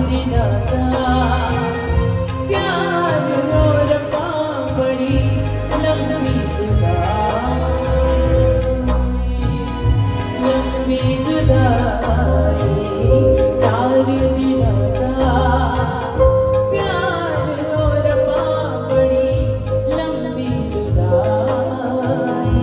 दिना दा प्यार और बड़ी लंबी जुदाई 4 दिना दा प्यार और बड़ी लंबी जुदाई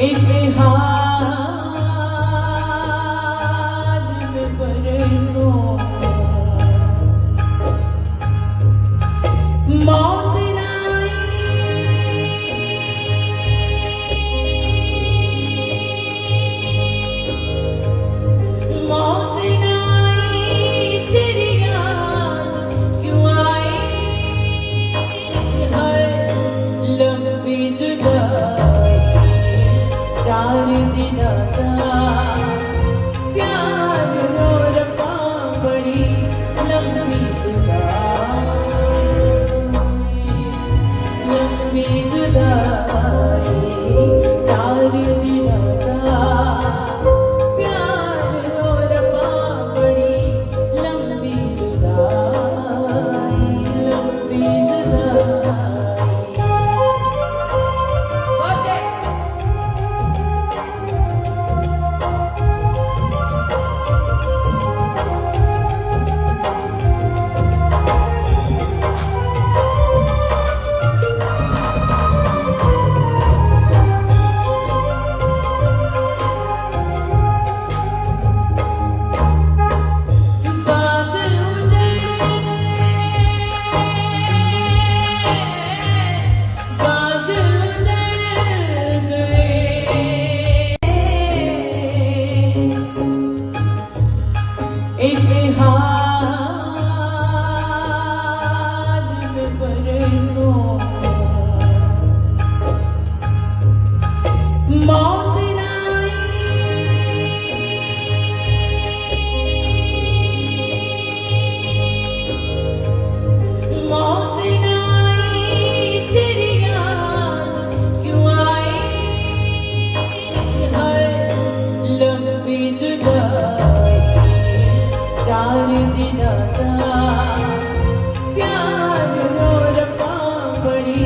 इस हाल में बरसों मौत नाई तेरी याद क्यों आई है लंबी जुदाई 4 दिना दा प्यार और बड़ी लंबी जुदाई 4 दिना दा प्यार और बड़ी लंबी जुदाई इस हाल में बरसों मौत नाई तेरी याद क्यों आई है लंबी जुदाई 4 दिना दा प्यार और बड़ी